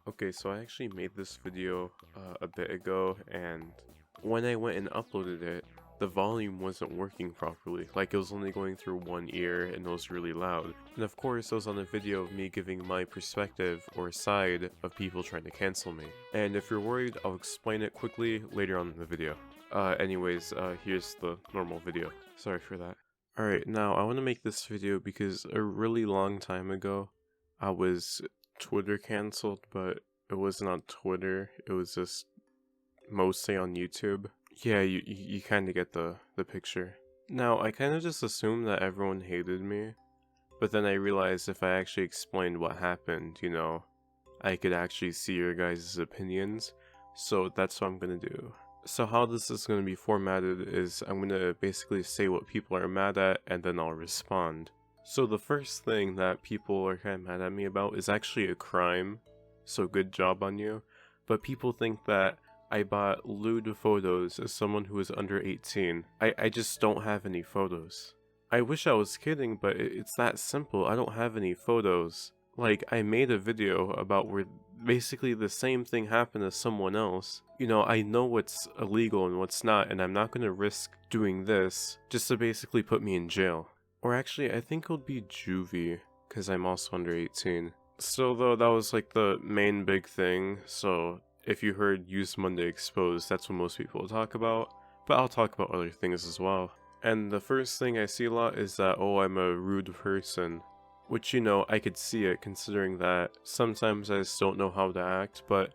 Okay, so I actually made this video a bit ago, and when I went and uploaded it, the volume wasn't working properly. Like, it was only going through one ear and it was really loud. And of course, it was on a video of me giving my perspective or side of people trying to cancel me. And if you're worried, I'll explain it quickly later on in the video. Here's the normal video. Sorry for that. Alright, now I want to make this video because a really long time ago, I was Twitter cancelled, but it wasn't on Twitter, it was just mostly on YouTube. Yeah, you kind of get the picture. Now, I kind of just assumed that everyone hated me, but then I realized if I actually explained what happened, I could actually see your guys' opinions, so that's what I'm gonna do. So how this is going to be formatted is I'm going to basically say what people are mad at and then I'll respond. So the first thing that people are kind of mad at me about is actually a crime, so good job on you. But people think that I bought lewd photos as someone who is under 18. I just don't have any photos. I wish I was kidding, but it's that simple. I don't have any photos. Like, I made a video about where basically the same thing happened to someone else. I know what's illegal and what's not, and I'm not going to risk doing this just to basically put me in jail. Or actually, I think it would be juvie, because I'm also under 18. Still though, that was like the main big thing, so if you heard Use Monday Exposed, that's what most people talk about, but I'll talk about other things as well. And the first thing I see a lot is that, oh, I'm a rude person. Which, I could see it, considering that sometimes I just don't know how to act, but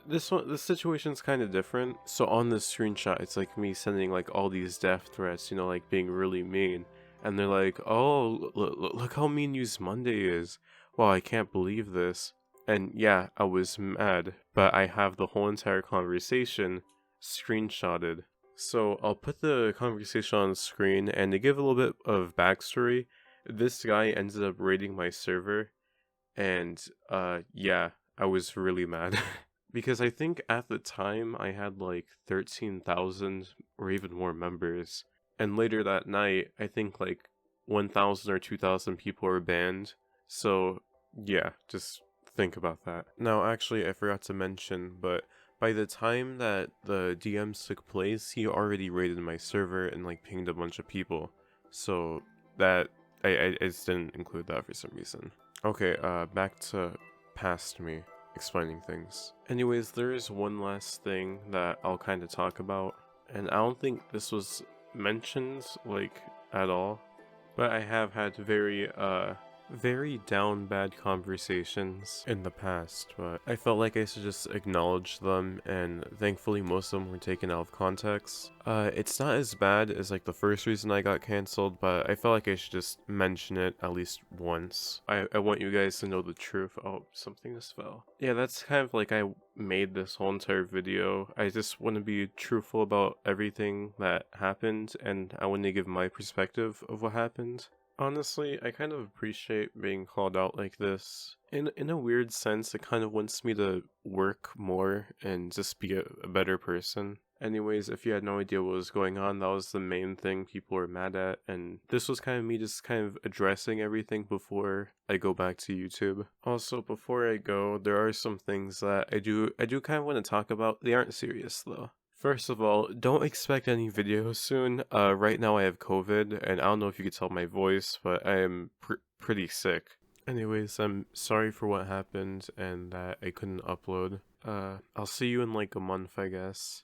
this situation's kind of different. So on this screenshot, it's like me sending like all these death threats, like being really mean. And they're like, oh, look how mean Use Monday is. Wow, I can't believe this. And yeah, I was mad, but I have the whole entire conversation screenshotted. So I'll put the conversation on the screen, and to give a little bit of backstory, this guy ended up raiding my server, and yeah, I was really mad. Because I think at the time I had like 13,000 or even more members, and later that night I think like 1,000 or 2,000 people were banned, so yeah, just think about that. Now actually I forgot to mention, but by the time that the DMs took place, he already raided my server and like pinged a bunch of people, so that I just didn't include that for some reason. Okay, back to past me explaining things. Anyways, there is one last thing that I'll kind of talk about, and I don't think this was mentioned, like, at all, but I have had very down bad conversations in the past, but I felt like I should just acknowledge them, and thankfully most of them were taken out of context. It's not as bad as like the first reason I got cancelled, but I felt like I should just mention it at least once. I want you guys to know the truth. Oh, something just fell. Yeah, that's kind of like I made this whole entire video. I just want to be truthful about everything that happened, and I want to give my perspective of what happened. Honestly, I kind of appreciate being called out like this. In a weird sense, it kind of wants me to work more and just be a better person. Anyways, if you had no idea what was going on, that was the main thing people were mad at, and this was kind of me just kind of addressing everything before I go back to YouTube. Also, before I go, there are some things that I do kind of want to talk about. They aren't serious though. First of all, don't expect any videos soon. Right now I have COVID, and I don't know if you could tell my voice, but I am pretty sick. Anyways, I'm sorry for what happened and that I couldn't upload. I'll see you in like a month, I guess.